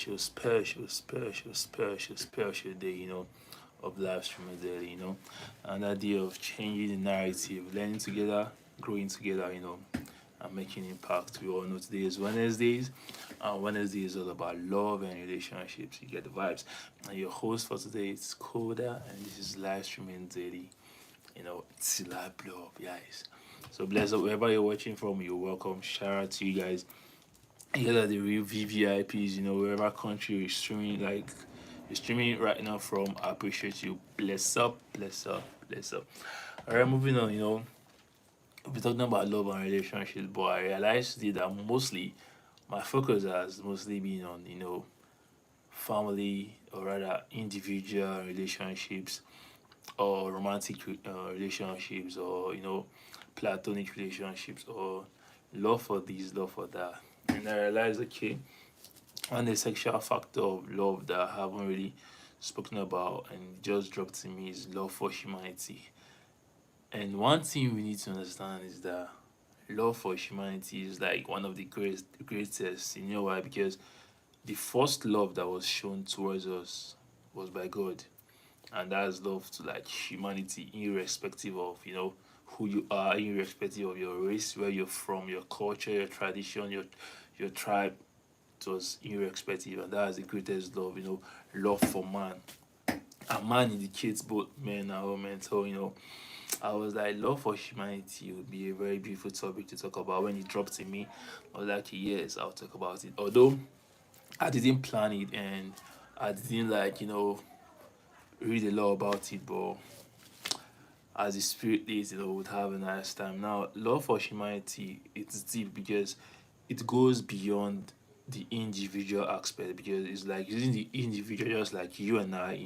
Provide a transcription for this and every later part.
special day, of live streaming daily, and that day of changing the narrative, learning together, growing together, and making impact. We all know today is Wednesdays, and Wednesday is all about love and relationships. You get the vibes. And your host for today is Koda, and this is live streaming daily. It's live blow up, guys. So bless up wherever you're watching from. You're welcome. Shout out to you guys. You guys are the real VVIPs, wherever country you're streaming right now from. I appreciate you. Bless up, bless up, bless up. Alright, moving on, we're talking about love and relationships, but I realized today that mostly my focus has mostly been on, family or rather individual relationships or romantic relationships or, platonic relationships or love for this, love for that. And I realized, okay, and the sexual factor of love that I haven't really spoken about and just dropped in me is love for humanity. And one thing we need to understand is that love for humanity is like one of the greatest. You know why? Because the first love that was shown towards us was by God. And that's love to like humanity, irrespective of, who you are, irrespective of your race, where you're from, your culture, your tradition, your tribe. It was irrespective, and that is the greatest love, love for man. And man indicates both men and women. So, I was like, love for humanity would be a very beautiful topic to talk about. When it dropped in me, I was like, yes, I'll talk about it. Although I didn't plan it and I didn't like, read a lot about it, but as the spirit is, would have a nice time. Now, love for humanity, it's deep because it goes beyond the individual aspect because it's like using the individual just like you and I,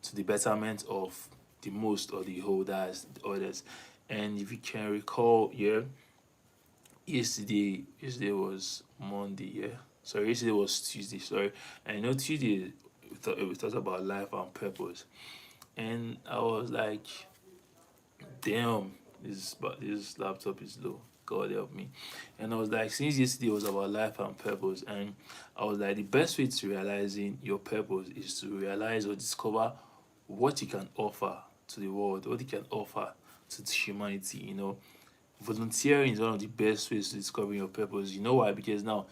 to the betterment of the most or the whole that's the others. And if you can recall, yeah, yesterday was Monday, yeah. Sorry, yesterday was Tuesday, sorry. And Tuesday we thought about life and purpose. And I was like, damn, this laptop is low. God help me. And I was like, since yesterday was about life and purpose, and I was like, the best way to realizing your purpose is to realize or discover what you can offer to the world, what you can offer to humanity. Volunteering is one of the best ways to discover your purpose. You know why? Because now,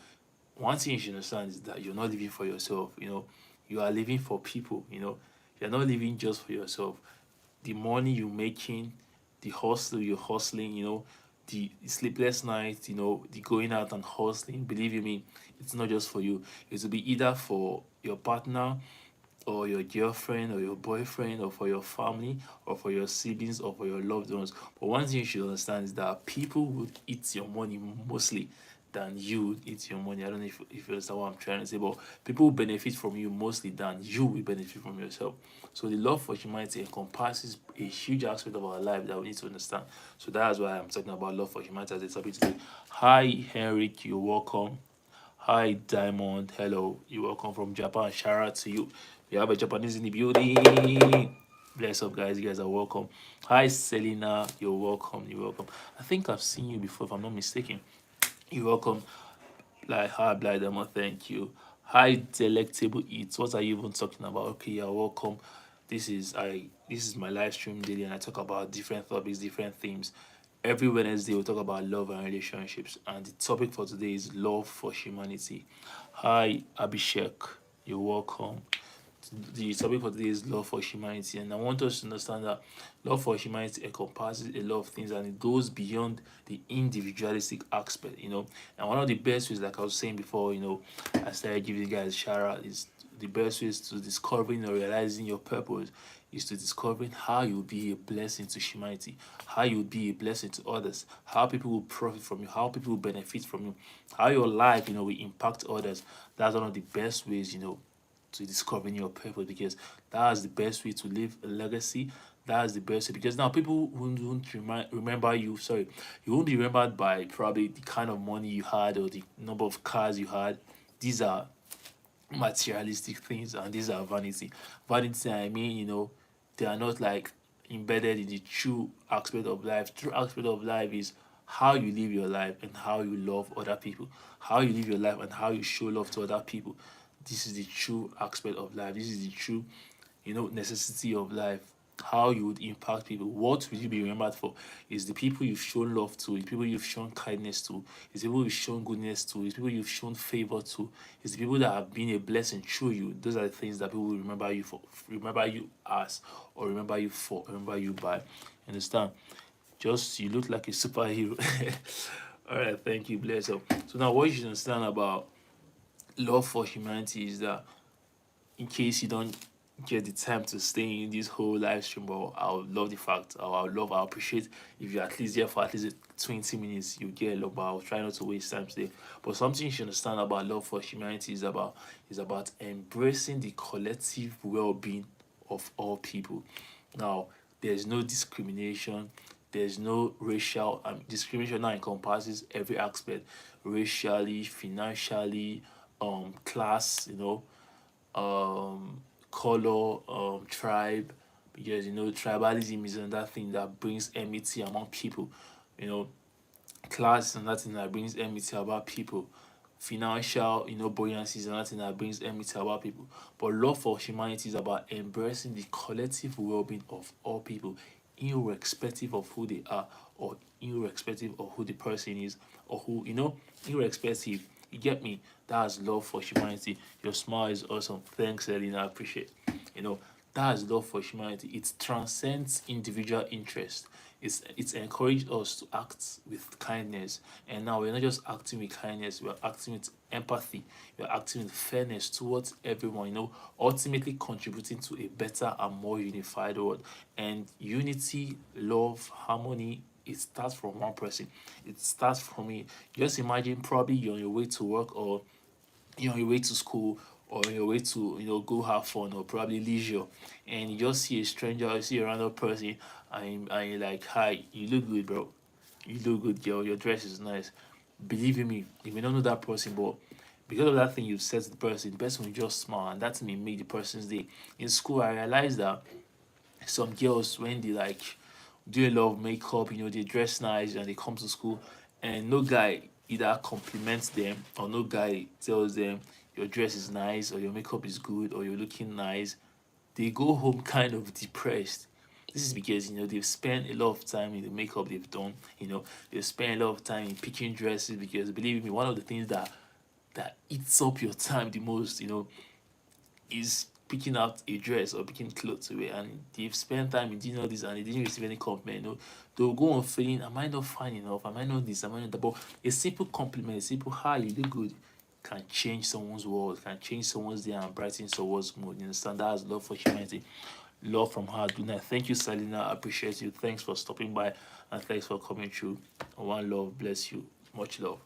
one thing you should understand is that you're not living for yourself. You are living for people. You're not living just for yourself. The money you're making, the hustle you're hustling, the sleepless nights, the going out and hustling, believe you me, it's not just for you. It will be either for your partner or your girlfriend or your boyfriend or for your family or for your siblings or for your loved ones. But one thing you should understand is that people would eat your money mostly than you would eat your money. I don't know if you understand what I'm trying to say, but people will benefit from you mostly than you will benefit from yourself. So the love for humanity encompasses a huge aspect of our life that we need to understand. So that's why I'm talking about love for humanity as a topic today. Hi Henrik, you're welcome. Hi Diamond, hello, you're welcome from Japan. Shout out to you. We have a Japanese in the building. Bless up, guys. You guys are welcome. Hi Selena, you're welcome. You're welcome. I think I've seen you before, if I'm not mistaken. You're welcome. Like, hi, Blind Emma, thank you. Hi, Delectable Eats. What are you even talking about? Okay, you're welcome. This is my live stream daily, and I talk about different topics, different themes. Every Wednesday, we talk about love and relationships, and the topic for today is love for humanity. Hi, Abhishek. You're welcome. The topic for today is love for humanity, and I want us to understand that love for humanity encompasses a lot of things and it goes beyond the individualistic aspect. And one of the best ways, like I was saying before, I started giving you guys a shout out, is the best ways to discovering or realizing your purpose is to discovering how you'll be a blessing to humanity, how you'll be a blessing to others, how people will profit from you, how people will benefit from you, how your life, will impact others. That's one of the best ways, to discovering your purpose because that's the best way to leave a legacy. That's the best way because now people won't remember you. Sorry, you won't be remembered by probably the kind of money you had or the number of cars you had. These are materialistic things and these are vanity. Vanity, I mean, they are not like embedded in the true aspect of life. True aspect of life is how you live your life and how you love other people, how you live your life and how you show love to other people. This is the true aspect of life. This is the true, necessity of life. How you would impact people. What will you be remembered for? Is the people you've shown love to, is the people you've shown kindness to, is the people you've shown goodness to, is the people you've shown favor to, is the people that have been a blessing through you. Those are the things that people will remember you for, remember you as, or remember you for, remember you by. Understand? Just you look like a superhero. All right, thank you, bless up. So now, what you should understand about love for humanity is that, in case you don't get the time to stay in this whole live stream, but I would love the fact, or I appreciate if you're at least there for at least 20 minutes, you get a lot, but I'll try not to waste time today. But something you should understand about love for humanity is about embracing the collective well-being of all people. Now, there's no discrimination, there's no racial discrimination. Now encompasses every aspect, racially, financially, class, color, tribe, because tribalism is another thing that brings enmity among people. You know, class is another thing that brings enmity about people. Financial, buoyancy is another thing that brings enmity about people. But love for humanity is about embracing the collective well-being of all people, irrespective of who they are, or irrespective of who the person is, or who, irrespective. You get me? That's love for humanity. Your smile is awesome. Thanks, Elena. I appreciate. You know, that's love for humanity. It transcends individual interest. It's encouraged us to act with kindness. And now we're not just acting with kindness, we're acting with empathy. We're acting with fairness towards everyone, ultimately contributing to a better and more unified world. And unity, love, harmony, it starts from one person. It starts from me. Just imagine, probably you're on your way to work, or you're on your way to school, or on your way to go have fun, or probably leisure, and you just see a stranger, or you see a random person, and you're like, hi, you look good, bro, you look good, girl, your dress is nice. Believe in me, you may not know that person, but because of that thing you've said to the person will just smile, and that may make the person's day. In school, I realized that some girls, when they like do a lot of makeup, they dress nice and they come to school, and no guy either compliments them, or no guy tells them your dress is nice, or your makeup is good, or you're looking nice. They go home kind of depressed. This is because they've spent a lot of time in the makeup they've done. They've spent a lot of time in picking dresses, because believe me, one of the things that eats up your time the most, is picking out a dress or picking clothes to wear, and they've spent time in doing all this and they didn't receive any compliment. They'll go on feeling, am I not fine enough? Am I not this? Am I not that? But a simple compliment, a simple hi, you look good, can change someone's world, can change someone's day and brighten someone's mood. You understand? That's love for humanity. Love from heart. Good night. Thank you, Selena. I appreciate you. Thanks for stopping by, and thanks for coming through. One love. Bless you. Much love.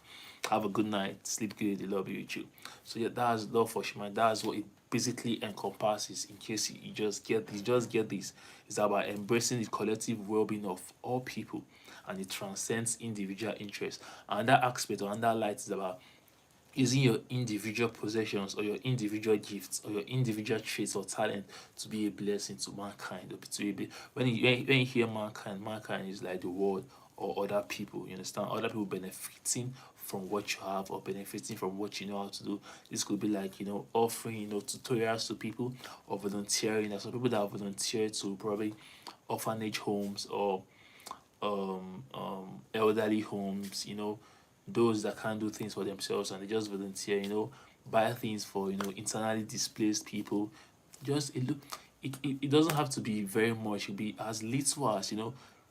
Have a good night. Sleep good. The love be with you. So yeah, that's love for humanity. That's what it basically encompasses. In case you just get this. It's about embracing the collective well-being of all people, and it transcends individual interests. And that aspect, or that light, is about using your individual possessions, or your individual gifts, or your individual traits or talent to be a blessing to mankind. Or to be, when you hear mankind is like the world or other people. You understand? Other people benefiting from what you have, or benefiting from what you know how to do. This could be like offering tutorials to people, or volunteering. There's some people that volunteer to probably orphanage homes, or elderly homes, those that can't do things for themselves, and they just volunteer, buy things for internally displaced people. Just it doesn't have to be very much. It could be as little as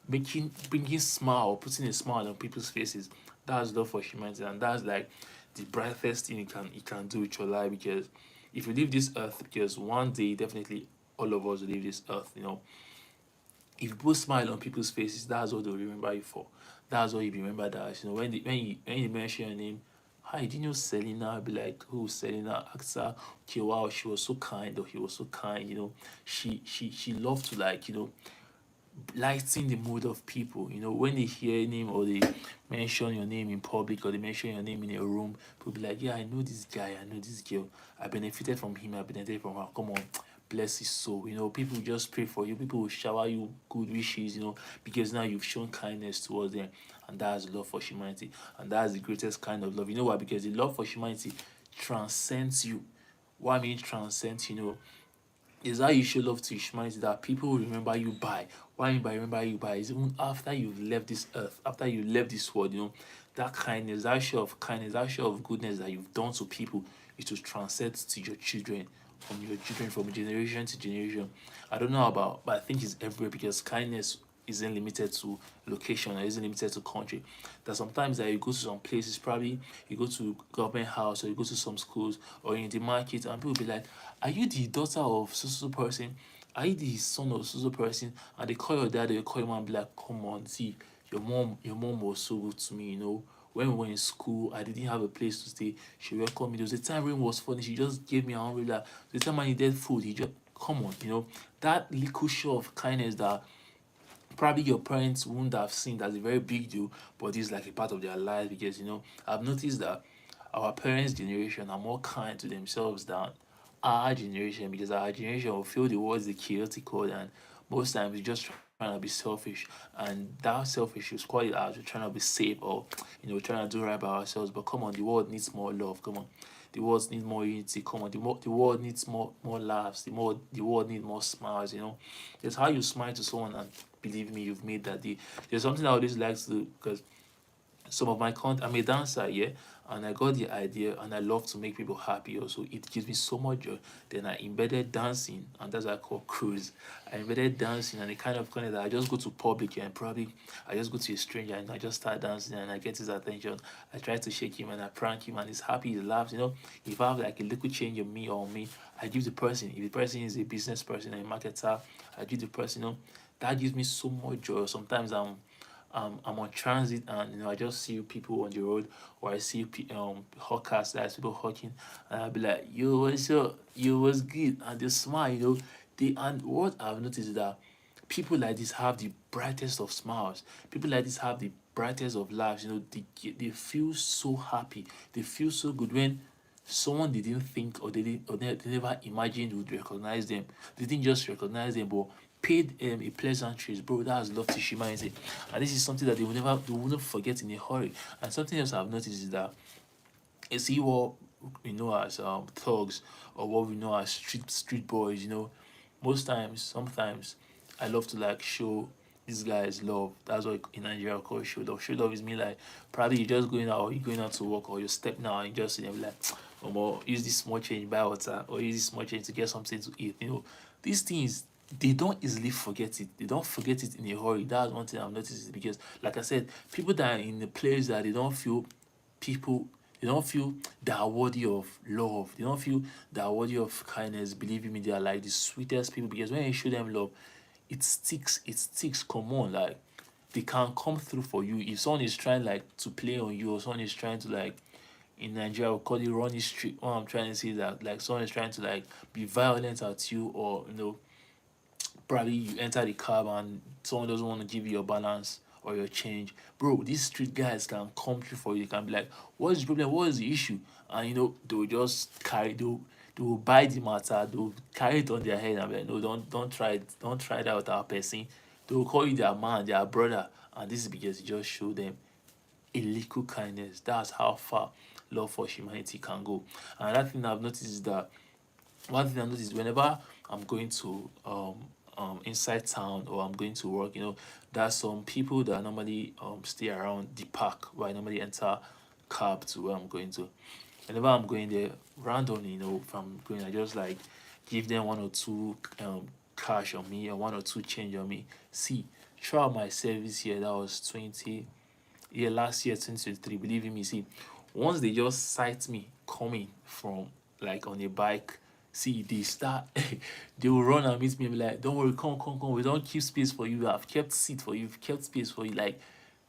bringing smile, putting a smile on people's faces. That's love for humanity, and that's like the brightest thing you can do with your life. Because if you leave this earth, because one day definitely all of us will leave this earth, if you put smile on people's faces, that's what they'll remember you for. That's what you be remembered as. When you mention your name, hi, did you know Selena? I'll be like, who Selena? Axa, okay, wow, she was so kind, or he was so kind. She loved to like lighten the mood of people. When they hear your name, or they mention your name in public, or they mention your name in a room, people be like, yeah, I know this guy, I know this girl. I benefited from him, I benefited from her. Come on, bless his soul. People will just pray for you. People will shower you good wishes, because now you've shown kindness towards them. And that's love for humanity. And that's the greatest kind of love. You know why? Because the love for humanity transcends you. what I mean transcend, is how you show love to humanity that people will remember you by. What I mean by remember you by is even after you've left this earth, after you left this world, that kindness, that show of kindness, that show of goodness that you've done to people, it will transcend to your children from generation to generation. I don't know about, but I think it's everywhere because kindness isn't limited to location or isn't limited to country. That sometimes that you go to some places, probably you go to government house or you go to some schools or in the market, and people be like, "Are you the daughter of so so person? Are you the son of so so person?" And they call your dad, they call your mom, be like, "Come on, see, your mom was so good to me, When we were in school, I didn't have a place to stay. She welcomed me. There was a time rain was funny. She just gave me a umbrella. The time I needed food, he just come on, that little show of kindness that probably your parents wouldn't have seen as a very big deal, but it's like a part of their life because I've noticed that our parents' generation are more kind to themselves than our generation because our generation will feel the world is chaotic and most times we just trying to be selfish and that selfish is quite it out. We're trying to be safe or trying to do right by ourselves. But come on, the world needs more love. Come on. The world needs more unity. Come on, the world needs more laughs. The world needs more smiles. It's how you smile to someone and believe me, you've made that day. There's something I always like to do because some of my content, I'm a dancer, yeah, and I got the idea and I love to make people happy also. It gives me so much joy. Then I embedded dancing, and that's what I call cruise. I embedded dancing, and the kind of that I just go to public and probably I just go to a stranger and I just start dancing and I get his attention. I try to shake him and I prank him and he's happy, he laughs. If I have like a little change on me or on me, I give the person. If the person is a business person or a marketer, I give the person. That gives me so much joy. Sometimes I'm on transit and I just see people on the road or I see hawkers, that's people hawking, and I'll be like, "Yo, what's up? Yo, what's good?" And they smile. And what I've noticed is that people like this have the brightest of smiles. People like this have the brightest of laughs. They feel so happy. They feel so good when someone they didn't think or they never imagined would recognize them. They didn't just recognize them, but paid a pleasantries, bro. That's love to humanity, and this is something that they will not forget in a hurry. And something else I've noticed is that you see what we know as thugs or what we know as street boys. Most times, sometimes I love to like show these guys love. That's what in Nigeria we call show love. Show love is me like probably you're just going out or you're going out to work or you're stepping out and you just like, use this small change buy water or use this small change to get something to eat. These things they don't easily forget it. They don't forget it in a hurry. That's one thing I've noticed because, like I said, people that are in the place that people they don't feel they are worthy of love. They don't feel they are worthy of kindness. Believe me, they are like the sweetest people because when you show them love, it sticks. It sticks. Come on, like they can come through for you. If someone is trying like to play on you or someone is trying to like in Nigeria we call it running street. What I'm trying to say is that like someone is trying to like be violent at you or probably you enter the cab and someone doesn't want to give you your balance or your change. Bro, these street guys can come through for you. They can be like, "What's the problem? What is the issue?" And they'll just they'll buy the matter, they'll carry it on their head and be like, "No, don't try it, don't try that with our person." They'll call you their man, their brother, and this is because you just show them a little kindness. That's how far love for humanity can go. And another thing I've noticed is that one thing I noticed whenever I'm going to inside town or I'm going to work, there's some people that normally stay around the park where I normally enter cab to where I'm going to. Whenever I'm going there randomly, if I'm going, I just like give them one or two cash on me or one or two change on me. See, throughout my service here, that was 20, yeah, last year 2023. Believe in me, see, once they just sight me coming from like on a bike, see they start they will run and meet me and be like, "Don't worry, come, we don't keep space for you, I've kept seat for you, we've kept space for you." Like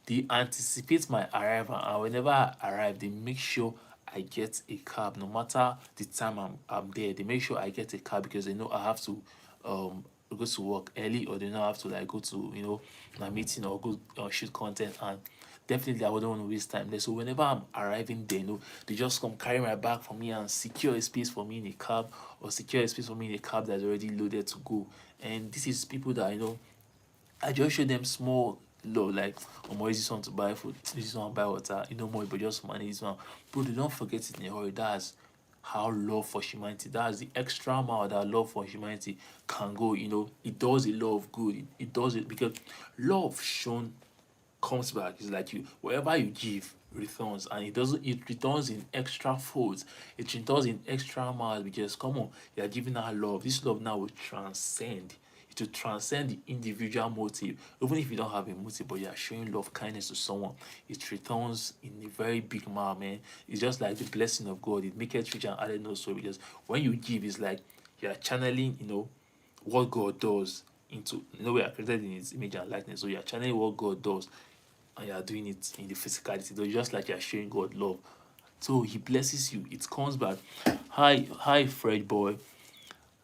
they anticipate my arrival, and whenever I arrive they make sure I get a cab no matter the time I'm there. They make sure I get a cab because they know I have to go to work early or they know I have to like go to my meeting or go shoot content, and definitely I wouldn't want to waste time there. So whenever I'm arriving there, they just come carry my bag for me and secure a space for me in a cab or secure a space for me in a cab that's already loaded to go. And this is people that I just show them small love, like, more is this one to buy food, this one buy water, more, but just money this one. Bro, they don't forget it in a hurry. That's how love for humanity, that's the extra mile that love for humanity can go. It does a lot of good. It does it because love shown comes back. It's like you, whatever you give returns, and it returns in extra folds. It returns in extra miles because come on, you are giving out love. This love now will transcend. It will transcend the individual motive. Even if you don't have a motive, but you are showing love, kindness to someone, it returns in a very big amount, man. It's just like the blessing of God. It makes it rich and added no sorrow, because when you give, it's like you are channeling, what God does into, we are created in His image and likeness. So you are channeling what God does, and you are doing it in the physicality. Though just like you are showing God love. So He blesses you. It comes back. Hi, Fred boy.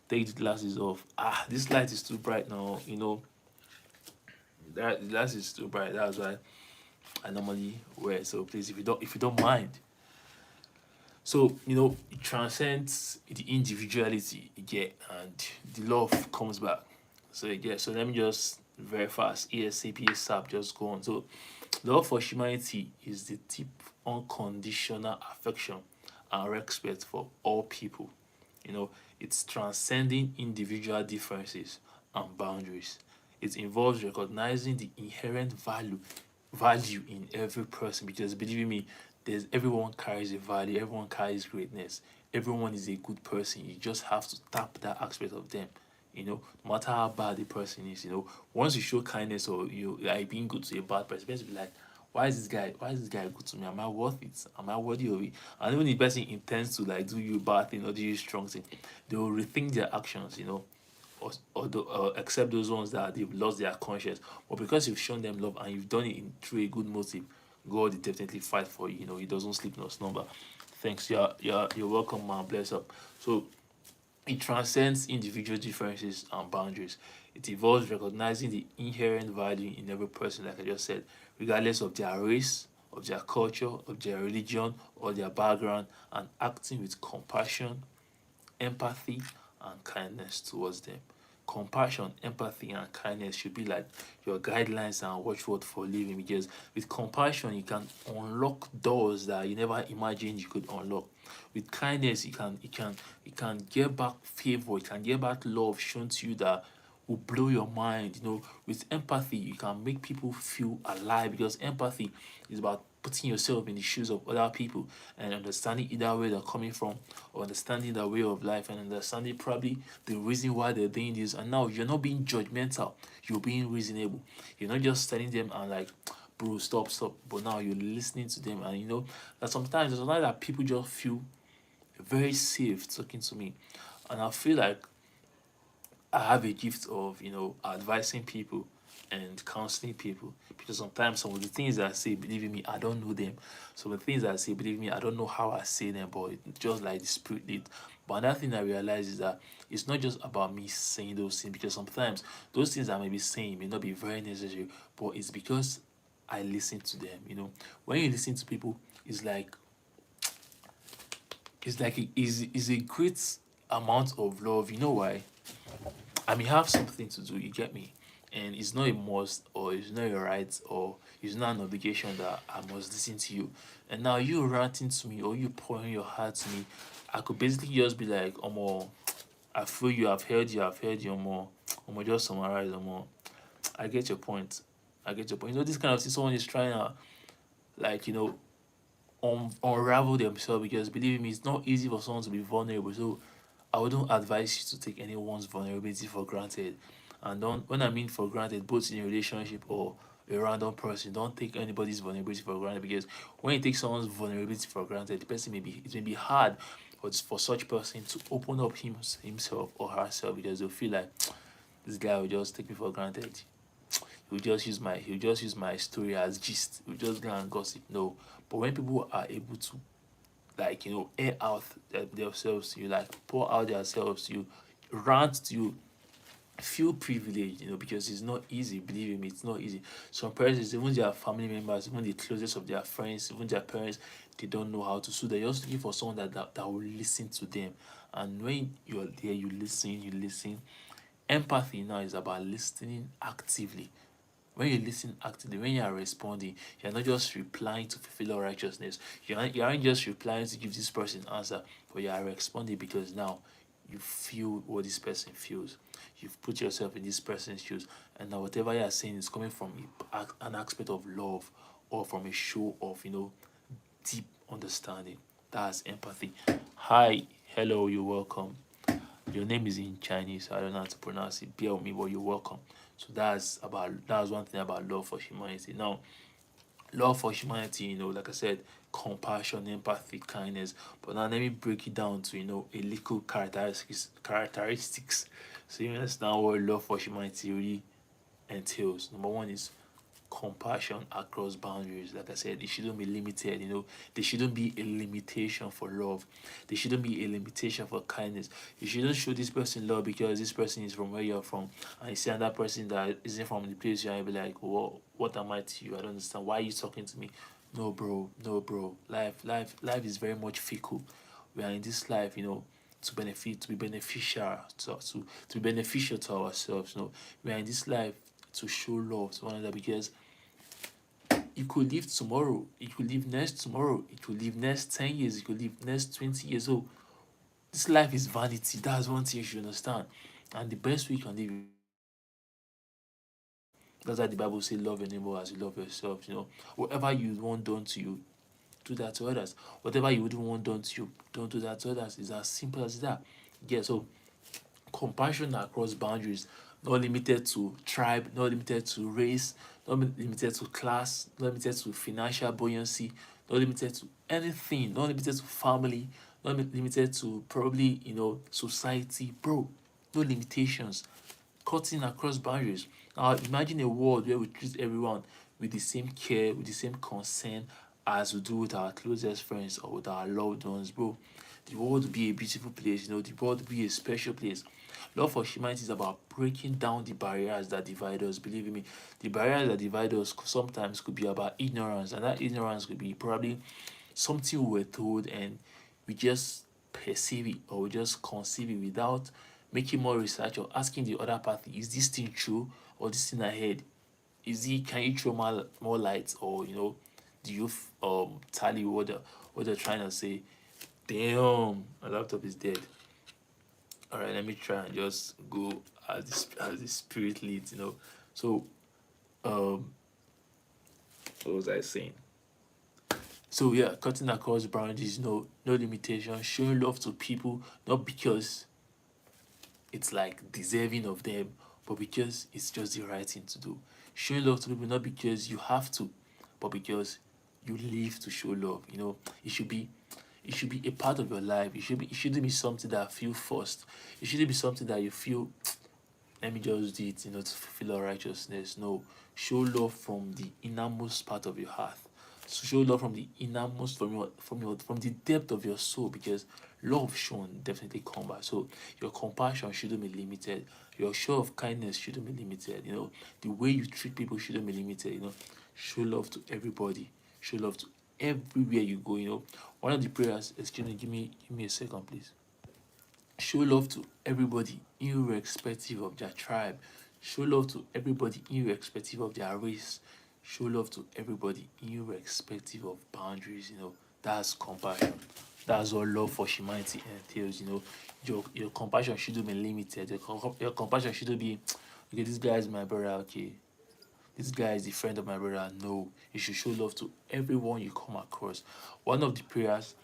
Take the glasses off. This light is too bright now. That the glass is too bright. That's why I normally wear it. So please, if you don't mind. So it transcends the individuality you get, and the love comes back. So yeah. So let me just very fast ASAP ASAP just go on. So love for humanity is the deep, unconditional affection and respect for all people. It's transcending individual differences and boundaries. It involves recognizing the inherent value in every person, because believe me, there's everyone carries a value, everyone carries greatness, everyone is a good person. You just have to tap that aspect of them. No matter how bad the person is, once you show kindness, or you like being good to a bad person, person be like, why is this guy good to me? Am I worth it? Am I worthy of it? And even the person intends to like do you a bad thing or do you a strong thing, they will rethink their actions, or accept those ones that they've lost their conscience. But because you've shown them love and you've done it through a good motive, God will definitely fight for you. He doesn't sleep nor slumber. Thanks. You're welcome, man. Bless up. So it transcends individual differences and boundaries. It involves recognizing the inherent value in every person, like I just said, regardless of their race, of their culture, of their religion, or their background, and acting with compassion, empathy, and kindness towards them. Compassion, empathy, and kindness should be like your guidelines and watchword for living, because with compassion you can unlock doors that you never imagined you could unlock. With kindness, you can get back favor, you can get back love shown to you that will blow your mind. With empathy, you can make people feel alive, because empathy is about putting yourself in the shoes of other people and understanding either where they're coming from, or understanding their way of life, and understanding probably the reason why they're doing this. And now you're not being judgmental, you're being reasonable. You're not just telling them and like, bro, stop, but now you're listening to them. And that sometimes that people just feel very safe talking to me, and I feel like I have a gift of, advising people and counseling people, because sometimes some of the things I say, believe in me, I don't know them. Some of the things I say, believe me, I don't know how I say them, but it's just like the spirit lead. But another thing I realize is that it's not just about me saying those things, because sometimes those things I may be saying may not be very necessary, but it's because I listen to them. When you listen to people, it's like it's a great amount of love. You know why? I may have something to do, you get me? And it's not a must, or it's not a right, or it's not an obligation that I must listen to you. And now you ranting to me, or you pouring your heart to me, I could basically just be like, I feel you, I've heard you, just summarize, I get your point. I get your point. This kind of thing, someone is trying to, like, unravel themselves, because believe me, it's not easy for someone to be vulnerable. So I wouldn't advise you to take anyone's vulnerability for granted. And don't, when I mean for granted, both in a relationship or a random person, don't take anybody's vulnerability for granted, because when you take someone's vulnerability for granted, it may be hard for such person to open up himself or herself, because they'll feel like this guy will just take me for granted. He'll just use my story as gist. He'll just go and gossip. No. But when people are able to, like, air out themselves to you, like pour out themselves to you, rant to you, feel privileged, because it's not easy. Believe me, it's not easy. Some parents, even their family members, even the closest of their friends, even their parents, they don't know how to. So they're just looking for someone that will listen to them. And when you're there, you listen. Empathy now is about listening actively, When you listen actively, when you are responding, you're not just replying to fulfill all righteousness. You aren't just replying to give this person answer, but you are responding because now you feel what this person feels. You've put yourself in this person's shoes, and now whatever you are saying is coming from an aspect of love or from a show of deep understanding. That's empathy. Hi, hello, you're welcome. Your name is in Chinese, so I don't know how to pronounce it. Bear with me, but you're welcome. So that's one thing about love for humanity. Now, love for humanity, like I said, compassion, empathy, kindness. But now let me break it down to a little characteristics. So you understand what love for humanity really entails. Number one is compassion across boundaries. Like I said, it shouldn't be limited. There shouldn't be a limitation for love. There shouldn't be a limitation for kindness. You shouldn't show this person love because this person is from where you're from, and you see another person that isn't from the place you're, and you be like, well, what am I to you? I don't understand. Why are you talking to me? No, bro. No, bro. Life is very much fickle. We are in this life, to be beneficial to be beneficial to ourselves. We are in this life to show love to one another because you could live tomorrow, you could live next tomorrow, you could live next 10 years, you could live next 20 years old. This life is vanity. That's one thing you should understand. And the best way you can live, that's why the Bible says, love your neighbor as you love yourself. Whatever you want done to you, do that to others. Whatever you wouldn't want done to you, don't do that to others. It's as simple as that. Yeah, so compassion across boundaries, not limited to tribe, not limited to race, not limited to class, not limited to financial buoyancy, not limited to anything, not limited to family, not limited to probably society, bro. No limitations. Cutting across boundaries. Now imagine a world where we treat everyone with the same care, with the same concern as we do with our closest friends or with our loved ones, bro. The world would be a beautiful place, the world would be a special place. Love for humanity is about breaking down the barriers that divide us. Believe me, the barriers that divide us sometimes could be about ignorance, and that ignorance could be probably something we were told and we just perceive it or we just conceive it without making more research or asking the other party, is this thing true or this thing I heard? Can you throw more light, or do you tally what they're trying to say? Damn, my laptop is dead. All right, let me try and just go as the spirit leads. So, um, what was I saying? So yeah, cutting across boundaries, no limitation, showing love to people not because it's like deserving of them, but because it's just the right thing to do. Showing love to people not because you have to, but because you live to show love. It should be a part of your life. It shouldn't be something that I feel forced. It shouldn't be something that you feel, let me just do it, to fulfill our righteousness. No, show love from the innermost part of your heart. So show love from the innermost, from the depth of your soul, because love shown definitely come back. So your compassion shouldn't be limited. Your show of kindness shouldn't be limited. The way you treat people shouldn't be limited. Show love to everybody. Show love to everywhere you go. One of the prayers. Excuse me. Give me a second, please. Show love to everybody, irrespective of their tribe. Show love to everybody, irrespective of their race. Show love to everybody, irrespective of boundaries. That's compassion. That's what love for humanity entails. Your compassion shouldn't be limited. Your compassion shouldn't be, okay, this guy is my brother. Okay, this guy is the friend of my brother. No, you should show love to everyone you come across. One of the prayers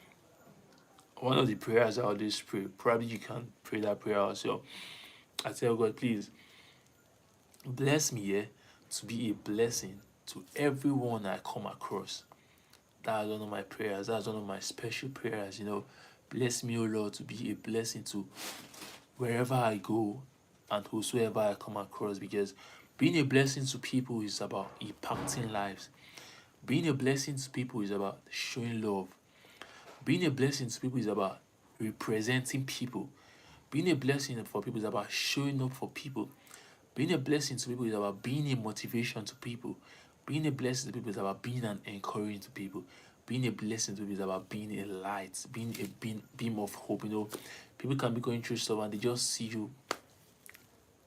one of the prayers I always pray, probably you can pray that prayer also. I tell God, please bless me, yeah, to be a blessing to everyone I come across. That's one of my prayers. That's one of my special prayers. Bless me, O Lord, to be a blessing to wherever I go and whosoever I come across, because being a blessing to people is about impacting lives. Being a blessing to people is about showing love. Being a blessing to people is about representing people. Being a blessing for people is about showing up for people. Being a blessing to people is about being a motivation to people. Being a blessing to people is about being an encouragement to people. Being a blessing to people is about being a light, being a beam of hope. People can be going through stuff and they just see you,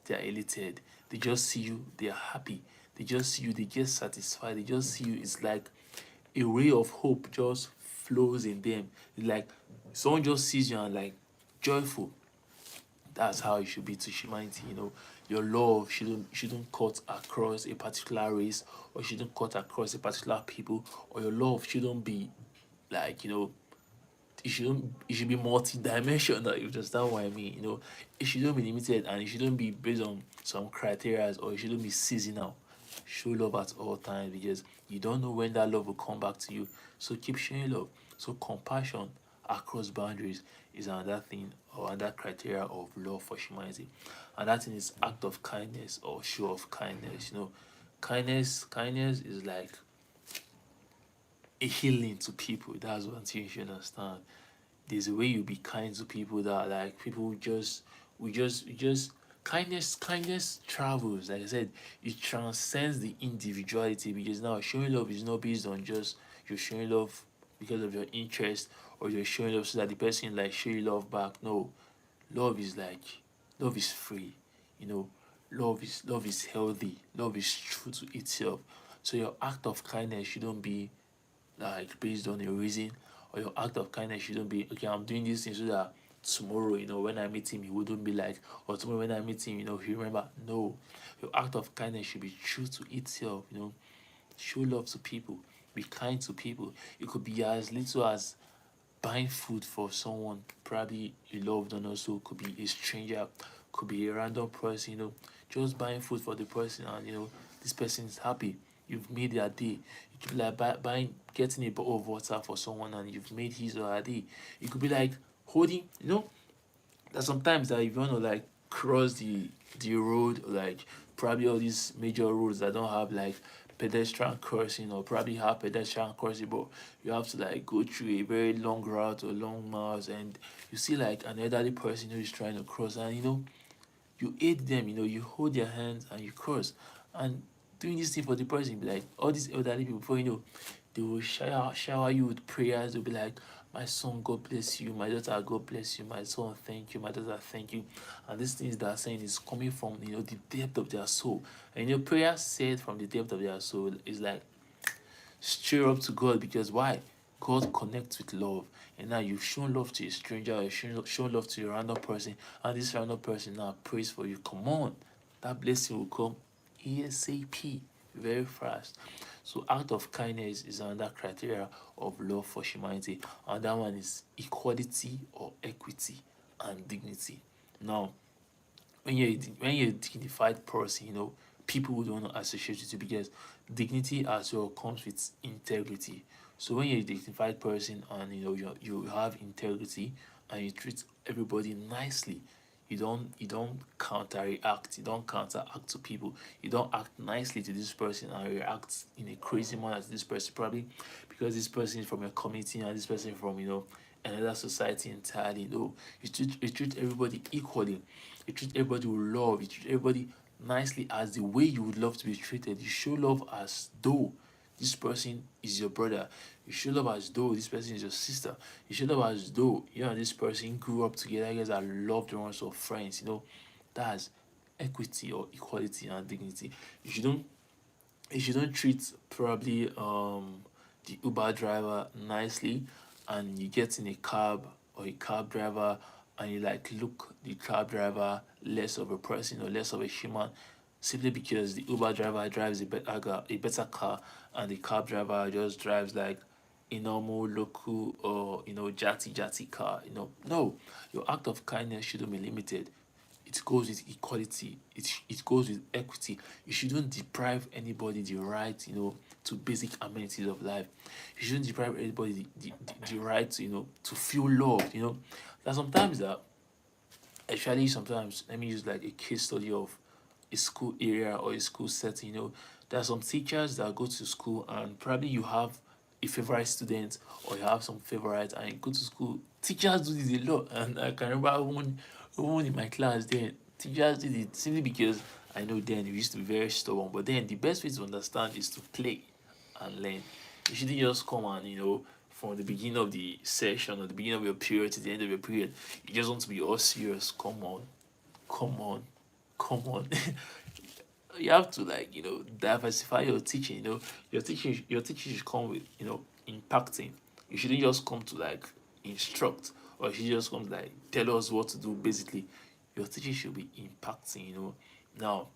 they are elated. They just see you, they are happy. They just see you, they get satisfied, they just see you. It's like a ray of hope just flows in them. It's like someone just sees you and like joyful. That's how it should be to humanity. Your love shouldn't cut across a particular race, or shouldn't cut across a particular people, or your love shouldn't be like, it should be multi-dimensional, if that's that what I mean. It shouldn't be limited, and it shouldn't be based on some criteria, or it shouldn't be seasonal. Show love at all times, because you don't know when that love will come back to you. So keep showing love. So compassion across boundaries is another thing, or another criteria of love for humanity. And that thing is act of kindness or show of kindness. Kindness is like a healing to people. That's one thing you should understand. There's a way you be kind to people that like people just we just kindness travels. Like I said, it transcends the individuality, because now showing love is not based on just you're showing love because of your interest, or you're showing love so that the person like show you love back. No, love is like love is free. you know love is healthy, love is true to itself. So your act of kindness shouldn't be like based on a reason, or your act of kindness shouldn't be, okay, I'm doing this thing so that tomorrow, when I meet him, he wouldn't be like, or tomorrow when I meet him, he remember. No, your act of kindness should be true to itself. Show love to people, be kind to people. It could be as little as buying food for someone probably you loved, and also could be a stranger, could be a random person. Just buying food for the person, and this person is happy, you've made their day. It could be like buying getting a bottle of water for someone, and you've made his or her day. It could be like holding, that sometimes that if you want to like cross the road, like probably all these major roads that don't have like pedestrian crossing, or probably have pedestrian crossing, but you have to like go through a very long route or long miles, and you see like an elderly person who is trying to cross, and you aid them. You hold their hands and you cross, and doing this thing for the person. Be like all these elderly people, before they will shower you with prayers. They'll be like, my son, God bless you. My daughter, God bless you. My son, thank you. My daughter, thank you. And these things they are saying is coming from the depth of their soul. And prayer said from the depth of their soul is like straight up to God, because why? God connects with love. And now you've shown love to a stranger, or shown love to a random person, and this random person now prays for you. Come on, that blessing will come ASAP, very fast. So act of kindness is another criteria of love for humanity. And that one is equality or equity and dignity. Now, when you're a dignified person, people would want to associate with you, because dignity as well comes with integrity. So when you're a dignified person, and you have integrity, and you treat everybody nicely, you don't counteract, you don't counteract to people, you don't act nicely to this person and react in a crazy manner to this person, probably because this person is from your community, and this person from another society entirely. No, you treat everybody equally. You treat everybody with love. You treat everybody nicely, as the way you would love to be treated. You show love as though this person is your brother. You show love as though this person is your sister. You show love as though you and this person grew up together. You guys are loved ones or friends. That's equity or equality and dignity. You shouldn't treat probably the Uber driver nicely, and you get in a cab, or a cab driver, and you like look the cab driver less of a person or less of a human, simply because the Uber driver drives a better car, and the cab driver just drives like a normal local, or jatty car. No, your act of kindness shouldn't be limited. It goes with equality. It goes with equity. You shouldn't deprive anybody the right, to basic amenities of life. You shouldn't deprive anybody the right to, to feel loved. That sometimes that actually sometimes, let me use like a case study of a school area or a school setting. There are some teachers that go to school, and probably you have a favorite student, or you have some favorite, and you go to school. Teachers do this a lot, and I can remember when in my class then, teachers did it simply because I know then we used to be very stubborn. But then the best way to understand is to play and learn. You shouldn't just come and from the beginning of the session or the beginning of your period to the end of your period, you just want to be all serious. Come on, come on, come on. You have to, like, diversify your teaching. Your teaching should come with, impacting. You shouldn't just come to, like, instruct, or you should just come to, like, tell us what to do. Basically, your teaching should be impacting. Now,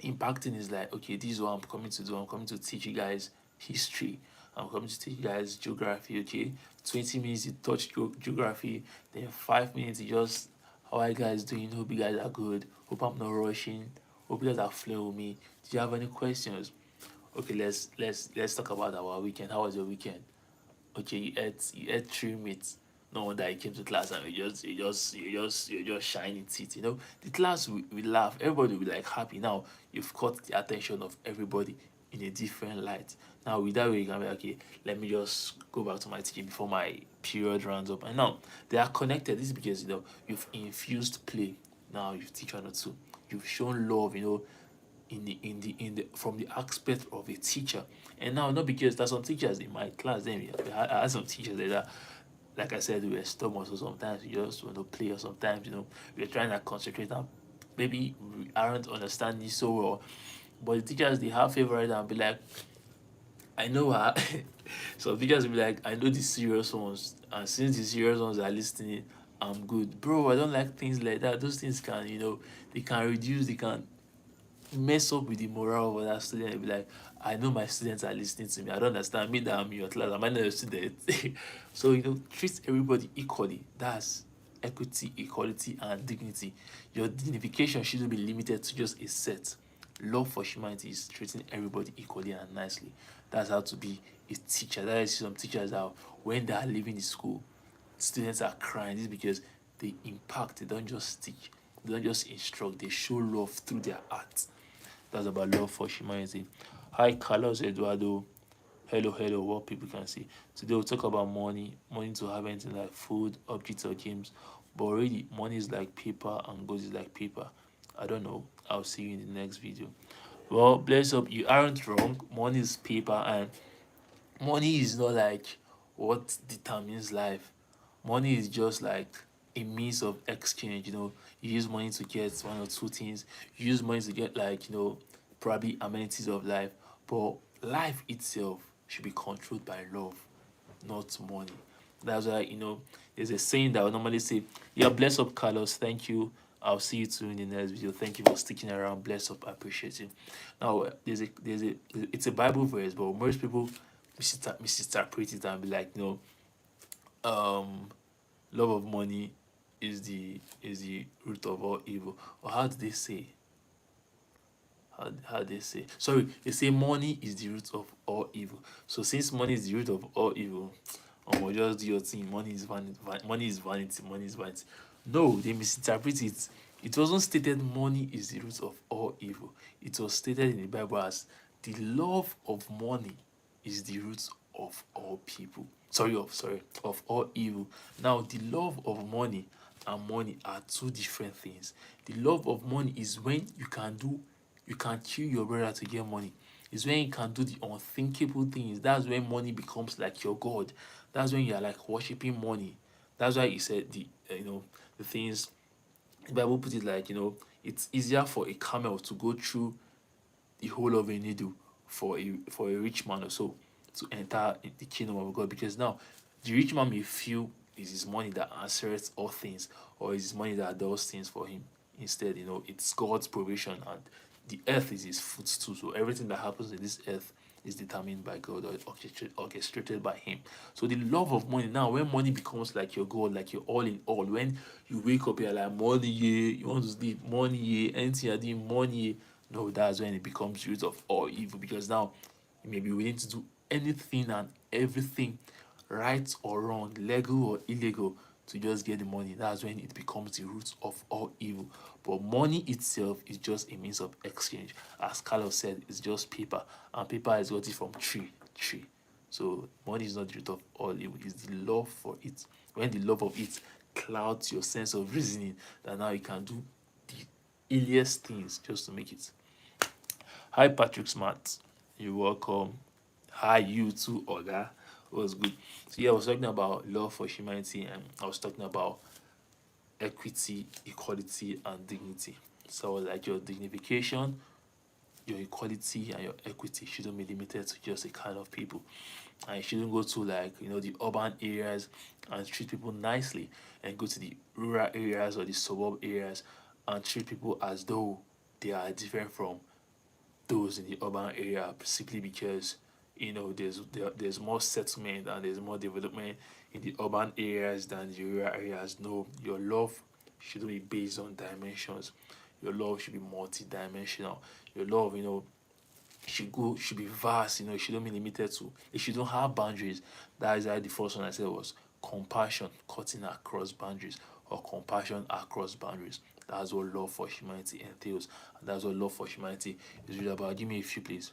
impacting is like, okay, this is what I'm coming to do. I'm coming to teach you guys history. I'm coming to teach you guys geography. Okay, 20 minutes you touch geography, then 5 minutes you just, how are you guys doing? Hope you guys are good. Hope I'm not rushing. Hope you guys are flowing with me. Do you have any questions? Okay, let's talk about our weekend. How was your weekend? Okay, you ate 3 meats. No wonder you came to class and you just shining teeth. The class we laugh. Everybody will be like happy. Now you've caught the attention of everybody in a different light. Now with that way you can be like, okay. Let me just go back to my teaching before my period runs up. And now they are connected. This is because you've infused play. Now you've teach one or two. You've shown love. In the from the aspect of a teacher. And now, not because there's some teachers in my class, then I had some teachers like I said, we were stubborn, so sometimes we just want to play, or sometimes we're trying to concentrate and maybe we aren't understanding so well. But the teachers, they have favorite and be like, I know her. Some teachers will be like, I know the serious ones, and since the serious ones are listening, I'm good. Bro, I don't like things like that. Those things can, they can reduce, they can mess up with the morale of other students. Be like, I know my students are listening to me. I don't understand. Me that I'm in your class. Am I not a student? So treat everybody equally. That's equity, equality, and dignity. Your dignification shouldn't be limited to just a set. Love for humanity is treating everybody equally and nicely. That's how to be a teacher. That is some teachers that when they are leaving the school, students are crying. This is because they impact. They don't just teach. They don't just instruct. They show love through their art. That's about love for humanity. Hi, Carlos Eduardo. Hello, hello. What people can see. Today we'll talk about money. Money to have anything like food, objects, or games. But really, money is like paper and gold is like paper. I don't know. I'll see you in the next video. Well, bless up. You aren't wrong. Money is paper, and money is not like what determines life. Money is just like a means of exchange. You use money to get one or two things. You use money to get, like, probably amenities of life. But life itself should be controlled by love, not money. That's why, there's a saying that I would normally say, yeah, bless up, Carlos. Thank you. I'll see you too in the next video. Thank you for sticking around. Bless up. I appreciate you. Now, it's a Bible verse, but most people misinterpret it and be like, no, um, love of money is the root of all evil. Or how do they say? How they say? Sorry, they say money is the root of all evil. So since money is the root of all evil, just do your thing. Money is vanity. Money is vanity. Money is vanity. No, they misinterpret it. It wasn't stated money is the root of all evil. It was stated in the Bible as the love of money is the root of all people. Of all evil. Now, the love of money and money are two different things. The love of money is when you can kill your brother to get money. It's when you can do the unthinkable things. That's when money becomes like your God. That's when you are like worshiping money. That's why he said the things. The Bible put it like, it's easier for a camel to go through the hole of a needle for a rich man or so to enter the kingdom of God, because now the rich man may feel it's his money that answers all things, or it's his money that does things for him. Instead, it's God's provision, and the earth is his footstool. So everything that happens in this earth is determined by God, or orchestrated by him. So the love of money, now when money becomes like your God, like your all in all, when you wake up, you're like, money, yeah, you want to sleep, money, yeah, anything you're doing, money, yeah. No, that's when it becomes root of all evil, because now you may be willing to do anything and everything, right or wrong, legal or illegal, to just get the money. That's when it becomes the root of all evil. But money itself is just a means of exchange. As Carlos said, it's just paper, and paper is got it from tree. So money is not the root of all evil. It's the love for it. When the love of it clouds your sense of reasoning, that now you can do the illiest things just to make it. Hi, Patrick Smart. You're welcome. Hi, you too, Oga. It was good. So, yeah, I was talking about love for humanity, and I was talking about equity, equality, and dignity. So, like your dignification your equality and your equity shouldn't be limited to just a kind of people. And you shouldn't go to, like, the urban areas and treat people nicely, and go to the rural areas or the suburb areas and treat people as though they are different from those in the urban area, simply because there's more settlement and there's more development in the urban areas than the rural areas. No, your love shouldn't be based on dimensions. Your love should be multi-dimensional. Your love, should be vast. It shouldn't be limited to. It shouldn't have boundaries. That is why the first one I said was compassion, cutting across boundaries, or compassion across boundaries. That's what love for humanity entails, and that's what love for humanity is really about. Give me a few, please.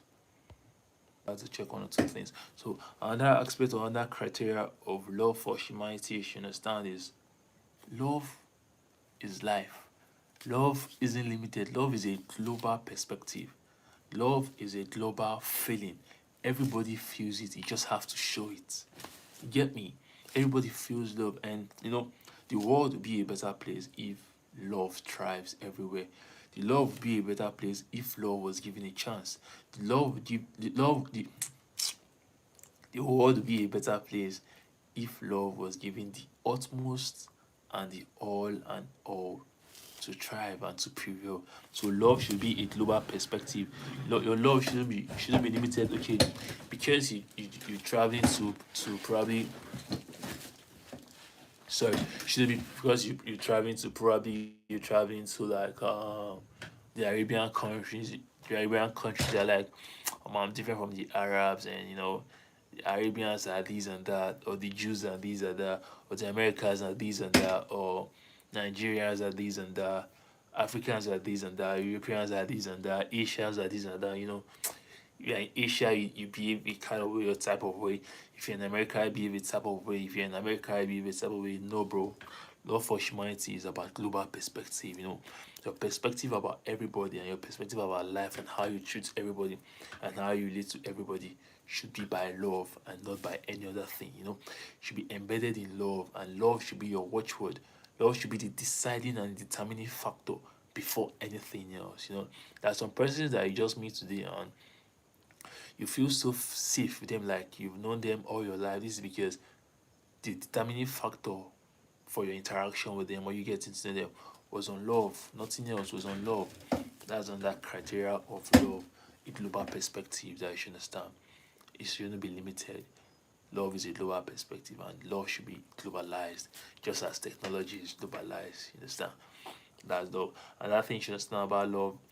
I have to check one or two things. So another aspect or another criteria of love for humanity, you should understand, is love is life. Love isn't limited. Love is a global perspective. Love is a global feeling. Everybody feels it. You just have to show it. You get me? Everybody feels love, and the world would be a better place if love thrives everywhere. The love would be a better place if love was given a chance. The world would be a better place if love was given the utmost and the all and all to thrive and to prevail. So love should be a global perspective. Your love shouldn't be limited. Okay, because you're traveling to probably, sorry, shouldn't be because you're traveling to, like, the Arabian countries. The Arabian countries are like, I'm different from the Arabs, and the Arabians are these and that, or the Jews are these and that, or the Americans are these and that, or Nigerians are these and that, Africans are these and that, Europeans are these and that, Asians are these and that. You're in Asia, you behave a kind of way or type of way. If you're in America, you behave a type of way. If you're in America, you behave a type of way. No, bro. Love for humanity is about global perspective. Your perspective about everybody and your perspective about life and how you treat everybody and how you relate to everybody should be by love and not by any other thing. Should be embedded in love, and love should be your watchword. Love should be the deciding and determining factor before anything else. There are some persons that you just meet today, and you feel so safe with them, like you've known them all your life. This is because the determining factor for your interaction with them or you getting to know them was on love. Nothing else was on love. That's on that criteria of love, a global perspective that you should understand. It shouldn't be limited. Love is a global perspective, and love should be globalized, just as technology is globalized. You understand? That's love. Another thing you should understand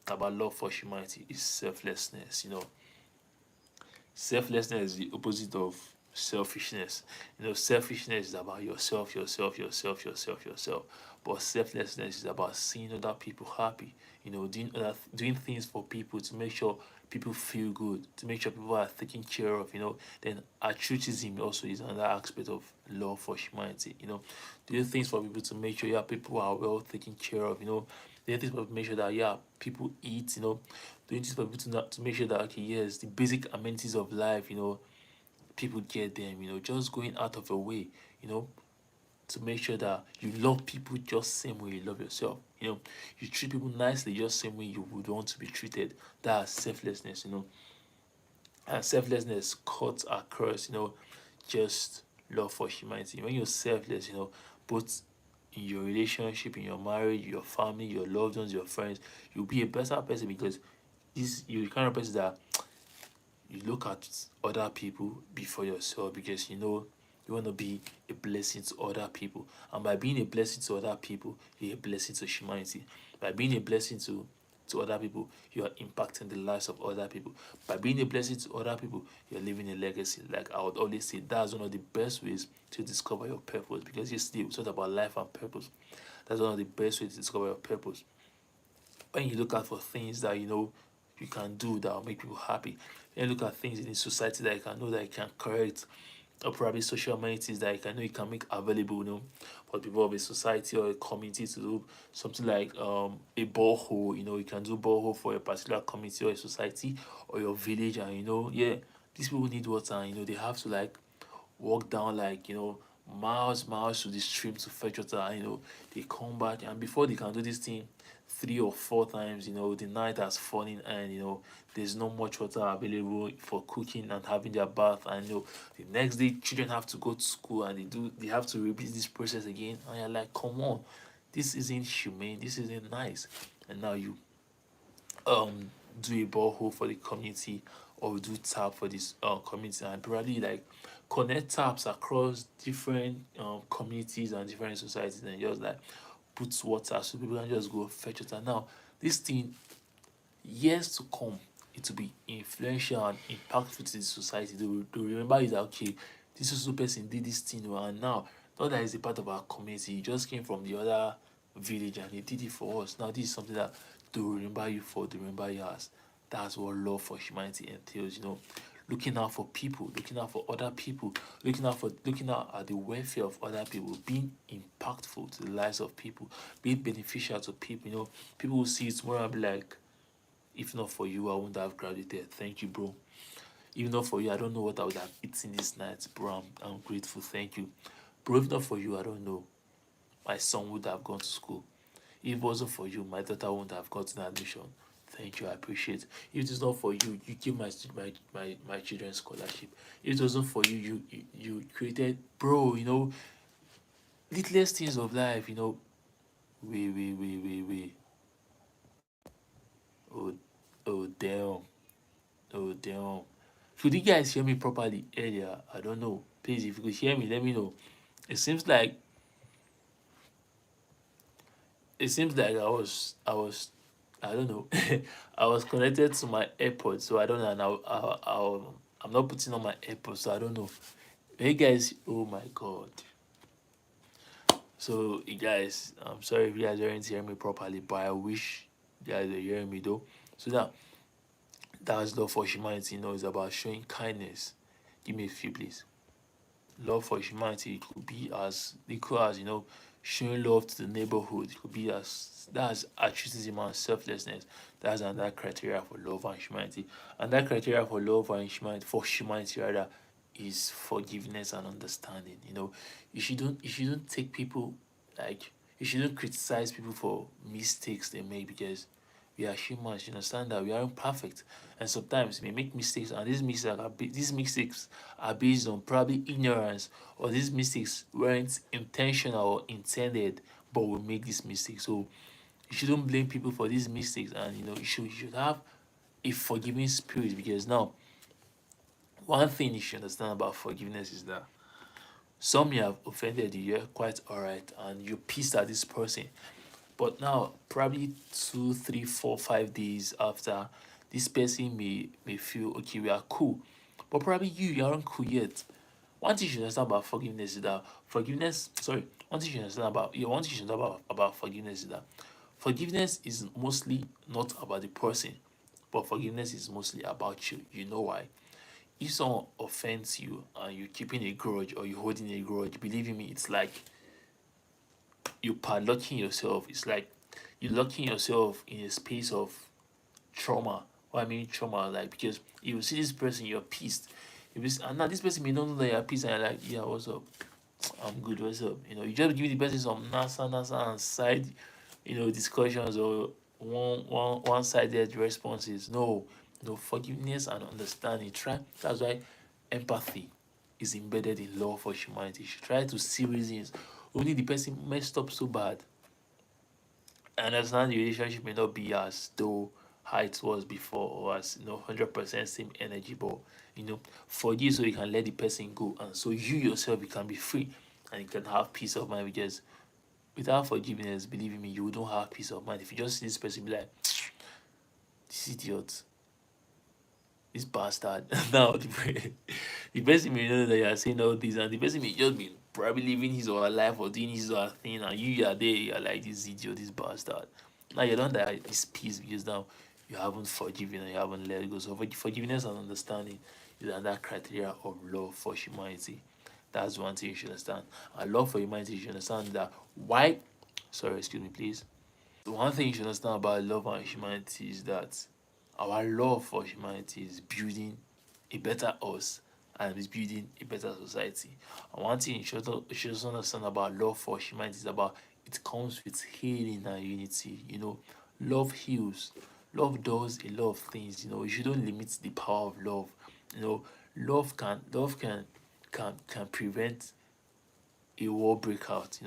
about love for humanity, is selflessness. Selflessness is the opposite of selfishness. Selfishness is about yourself, yourself, yourself, yourself, yourself. But selflessness is about seeing other people happy. Doing things for people to make sure people feel good, to make sure people are taken care of. Then altruism also is another aspect of love for humanity. Doing things for people to make sure, yeah, people are well taken care of. Doing things for people to make sure that, yeah, people eat. Doing things for people to make sure that, okay, yes, the basic amenities of life, people get them. Just going out of your way, to make sure that you love people just same way you love yourself. You treat people nicely just same way you would want to be treated. That's selflessness. And selflessness cuts across, just love for humanity. When you're selfless, both in your relationship, in your marriage, your family, your loved ones, your friends, you'll be a better person, because you're the kind of person that you look at other people before yourself, because you want to be a blessing to other people. And by being a blessing to other people, you're a blessing to humanity. By being a blessing to other people, you are impacting the lives of other people. By being a blessing to other people, you're leaving a legacy. Like I would always say, that's one of the best ways to discover your purpose. Because yesterday we talked about life and purpose. That's one of the best ways to discover your purpose. When you look out for things that you can do that will make people happy, then look at things in the society that you can know that you can correct, or probably social amenities that you can know you can make available, for people of a society or a community to do something like a borehole. You can do borehole for a particular community or a society or your village, and yeah, these people need water, and they have to like walk down, like miles to the stream to fetch water. And, they come back, and before they can do this thing 3 or 4 times, the night has fallen, and there's not much water available for cooking and having their bath. And the next day children have to go to school, and they have to repeat this process again. And you're like, come on, this isn't humane, this isn't nice. And now you do a borehole for the community, or do tap for this community, and probably like connect taps across different communities and different societies, and just like put water so people can just go fetch water. Now this thing, years to come, it will be influential and impactful to the society. They will remember it that, okay, this is the person did this thing, and now not that is a part of our community, he just came from the other village and he did it for us. Now this is something that they will remember you for, they remember you as. That's what love for humanity entails, looking out for people, looking out for other people, looking out at the welfare of other people, being impactful to the lives of people, being beneficial to people. People will see it tomorrow and be like, if not for you, I wouldn't have graduated. Thank you, bro. If not for you, I don't know what I would have eaten this night, bro. I'm grateful. Thank you, bro. If not for you, I don't know. My son would have gone to school. If it wasn't for you, my daughter wouldn't have gotten admission. Thank you, I appreciate. If it is not for you, you give my children scholarship. If it wasn't for you, you created, bro. Littlest things of life. We. Oh, oh damn, oh damn. Could you guys hear me properly earlier? I don't know. Please, if you could hear me, let me know. It seems like I don't know. I was connected to my AirPods, so I don't know. Now I'm not putting on my AirPods, so I don't know. Hey guys, oh my god. So you guys, I'm sorry if you guys aren't hearing me properly, but I wish you guys are hearing me though. So now that's love for humanity. It's about showing kindness. Give me a few, please. Love for humanity could be as equal as showing love to the neighborhood. It could be as that's altruism and selflessness. That's another criteria for love and humanity. And that criteria for love and humanity rather, is forgiveness and understanding. You shouldn't take people, like, you shouldn't criticize people for mistakes they make, because we are humans. You understand that we aren't perfect, and sometimes we make mistakes, and these mistakes are based on probably ignorance, or these mistakes weren't intentional or intended, but we make these mistakes. So you shouldn't blame people for these mistakes, and you should have a forgiving spirit, because now one thing you should understand about forgiveness is that some may have offended you, you're quite alright, and you're pissed at this person. But now, probably 2, 3, 4, 5 days after, this person may feel, okay, we are cool. But probably you aren't cool yet. One thing you should understand about forgiveness is that one thing you should understand about yeah, one thing you should know about forgiveness is that forgiveness is mostly not about the person, but forgiveness is mostly about you. You know why? If someone offends you and you're keeping a grudge, or you're holding a grudge, believe in me, it's like you're padlocking yourself. It's like you're locking yourself in a space of trauma. What I mean trauma, like, because you see this person, you're pissed. And now this person may not know that you're pissed, and you're like, yeah, what's up? I'm good, what's up? You just give the person some nasa and side, discussions, or one-sided responses. No, no, forgiveness and understanding. That's why empathy is embedded in love for humanity. You should try to see reasons. Only the person messed up so bad. I understand the relationship may not be as though how it was before, or as 100% same energy, but forgive so you can let the person go, and so you yourself, you can be free, and you can have peace of mind. Because without forgiveness, believe me, you don't have peace of mind. If you just see this person, be like, this idiot, this bastard. Now the person may know that you are saying all this, and the person may just be probably living his or her life, or doing his or her thing, and you are there, you are like, this idiot, this bastard. Now you don't that this peace, because now you haven't forgiven and you haven't let it go. So forgiveness and understanding is another criteria of love for humanity. That's one thing you should understand. And love for humanity, you should understand that why. Sorry, excuse me, please. The one thing you should understand about love and humanity is that our love for humanity is building a better us and is building a better society. And one thing you should also understand about love for humanity is about it comes with healing and unity. Love heals. Love does a lot of things. You shouldn't limit the power of love. You know, love can prevent a war breakout.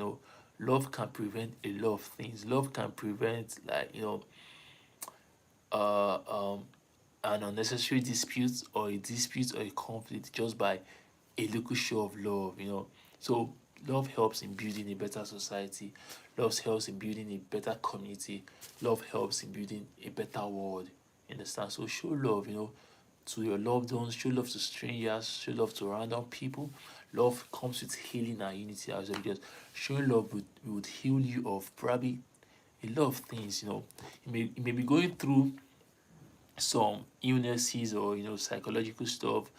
Love can prevent a lot of things. Love can prevent, like, uh um an unnecessary dispute, or a dispute or a conflict, just by a little show of love. So love helps in building a better society. Love helps in building a better community. Love helps in building a better world. You understand? So show love, to your loved ones. Show love to strangers. Show love to random people. Love comes with healing and unity as well, because showing love would heal you of probably a lot of things. You may be going through some illnesses, or psychological stuff,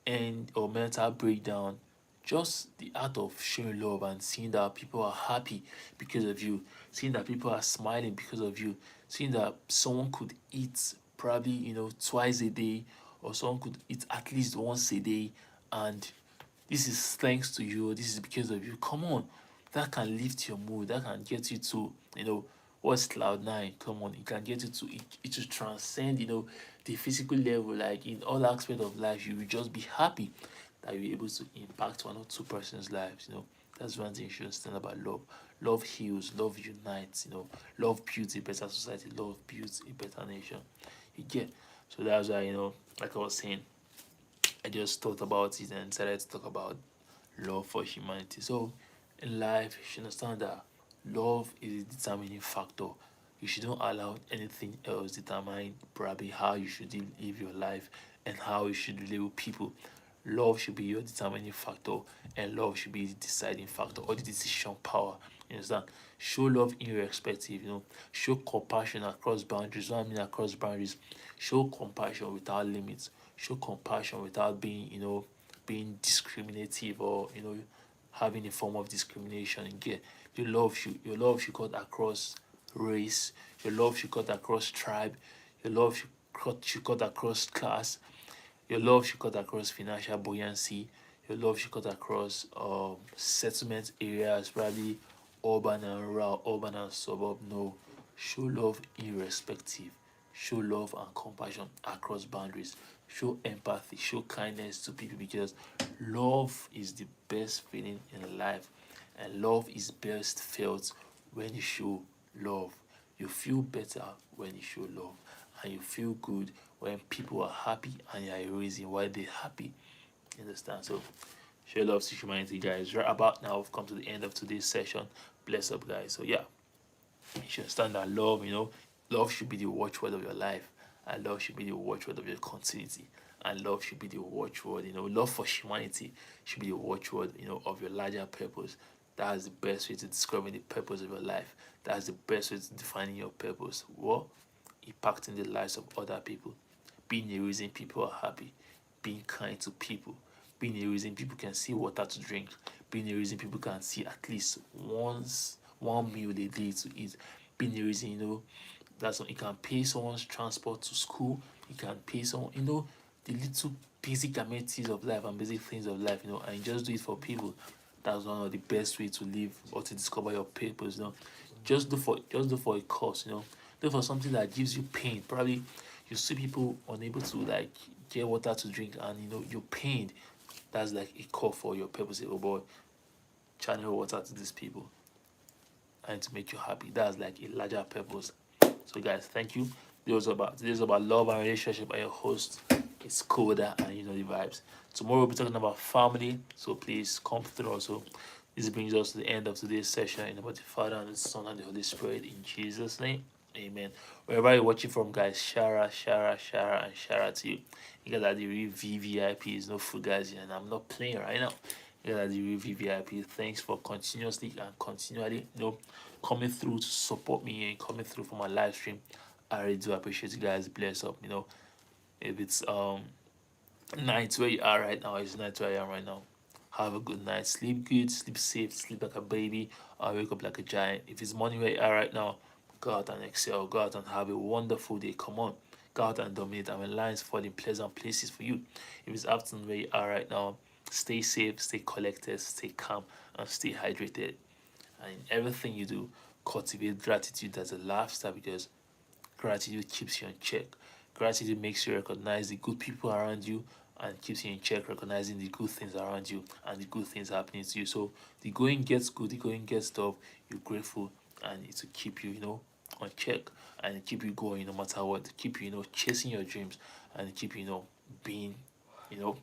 and or mental breakdown. Just the act of showing love and seeing that people are happy because of you, seeing that people are smiling because of you, seeing that someone could eat probably twice a day, or someone could eat at least once a day, and this is thanks to you, or this is because of you. Come on, that can lift your mood, that can get you to what's cloud 9. Come on, it can get you to it to transcend the physical level. Like, in all aspects of life, you will just be happy that you're able to impact one or two persons' lives. That's one thing you should understand about love. Love heals, love unites. Love builds a better society, love builds a better nation. You get? So that's why, like I was saying, I just thought about it and decided to talk about love for humanity. So in life, you should understand that love is a determining factor. You shouldn't allow anything else determine probably how you should live your life and how you should relate with people. Love should be your determining factor, and love should be the deciding factor, or the decision power. You understand? Show love irrespective. Show compassion across boundaries. What I mean across boundaries, show compassion without limits. Show compassion without being discriminative, or having a form of discrimination. Again, your love should cut across race. Your love should cut across tribe. Your love should cut across class. Your love should cut across financial buoyancy. Your love should cut across settlement areas, probably urban and rural, urban and suburb. No, show love irrespective. Show love and compassion across boundaries. Show empathy. Show kindness to people, because love is the best feeling in life, and love is best felt when you show love. You feel better when you show love, and you feel good when people are happy, and you are a reason why they're happy. You understand? So, share love to humanity, guys. Right about now, we've come to the end of today's session. Bless up, guys. So, yeah, you should understand that love, love should be the watchword of your life, and love should be the watchword of your continuity, and love should be the watchword, love for humanity should be the watchword, of your larger purpose. That's the best way to discover the purpose of your life. That's the best way to defining your purpose. What? Impacting the lives of other people, being a reason people are happy, being kind to people, being a reason people can see water to drink, being a reason people can see at least once one meal a day to eat, being a reason that's you can pay someone's transport to school, you can pay someone the little basic amenities of life and basic things of life, and you just do it for people. That's one of the best way to live or to discover your purpose. Just do for a cause. Do for something that gives you pain. Probably you see people unable to, like, get water to drink, and you're pained. That's like a call for your purpose. Oh boy, channel water to these people and to make you happy. That's like a larger purpose. So, guys, thank you. Today's about love and relationship. And your host is Koda, and the vibes. Tomorrow we'll be talking about family. So please come through. Also, this brings us to the end of today's session. In about the Father and the Son and the Holy Spirit. In Jesus' name, Amen. Wherever you're watching from, guys, Shara, and Shara to you. You guys are the real VVIPs, no fugazi, and I'm not playing right now. You guys are the real VVIP. Thanks for continuously and continually, coming through to support me and coming through for my live stream. I really do appreciate you guys. Bless up. If it's night where you are right now, it's night where I am right now. Have a good night. Sleep good, sleep safe, sleep like a baby, or wake up like a giant. If it's morning where you are right now, go out and excel. Go out and have a wonderful day. Come on. go out and dominate. And when lions fall in pleasant places for you, if it's afternoon where you are right now, stay safe, stay collected, stay calm, and stay hydrated. And in everything you do, cultivate gratitude as a lifestyle, because gratitude keeps you in check. Gratitude makes you recognize the good people around you and keeps you in check, recognizing the good things around you and the good things happening to you. So the going gets good, the going gets tough, you're grateful, and it will keep you, on check, and keep you going no matter what, keep you, chasing your dreams, and keep you, being, you know,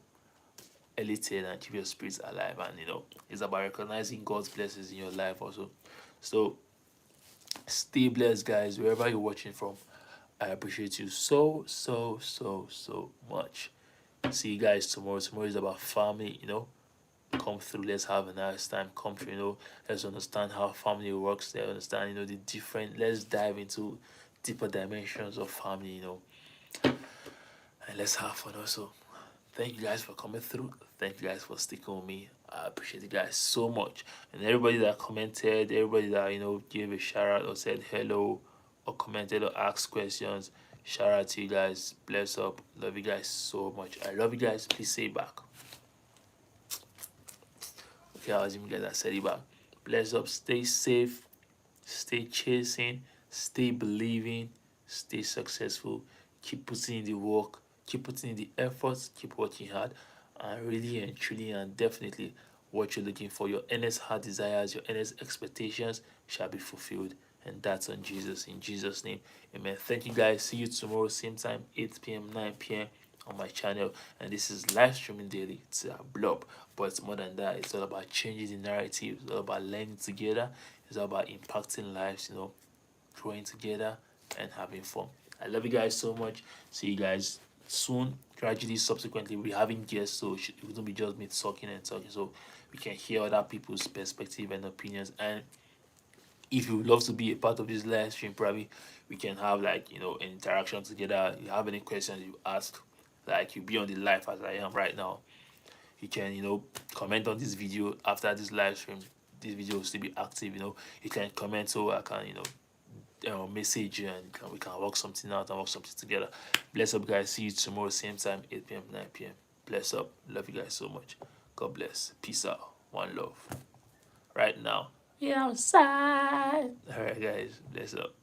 elated, and keep your spirits alive. And it's about recognizing God's blessings in your life also. So stay blessed, guys, wherever you're watching from. I appreciate you so, so, so, so much. See you guys tomorrow. Tomorrow is about family, Come through, let's have a nice time. Come through, let's understand how family works. Let's understand, the different, let's dive into deeper dimensions of family, and let's have fun also. Thank you guys for coming through. Thank you guys for sticking with me. I appreciate you guys so much. And everybody that commented, everybody that, gave a shout out or said hello or commented or asked questions, shout out to you guys. Bless up. Love you guys so much. I love you guys. Please say it back. Okay, I was even glad I said it back. Bless up. Stay safe. Stay chasing. Stay believing. Stay successful. Keep putting in the work. Keep putting in the efforts. Keep working hard. And really and truly and definitely what you're looking for, your earnest heart desires, your earnest expectations shall be fulfilled. And that's on Jesus. In Jesus' name. Amen. Thank you guys. See you tomorrow, same time, 8 p.m., 9 p.m. on my channel. And this is live streaming daily. It's a blog, but it's more than that. It's all about changing the narrative. It's all about learning together. It's all about impacting lives, growing together and having fun. I love you guys so much. See you guys soon. Gradually, subsequently, we're having guests, so it wouldn't be just me talking and talking. So we can hear other people's perspective and opinions. And if you would love to be a part of this live stream, probably we can have like an interaction together. You have any questions you ask, like you be on the live as I am right now. You can comment on this video after this live stream. This video will still be active. You can comment so I can message you, and we can work something out and work something together. Bless up, guys. See you tomorrow, same time, 8 p.m., 9 p.m. Bless up. Love you guys so much. God bless. Peace out. One love. Right now. Yeah, outside. All right, guys. Bless up.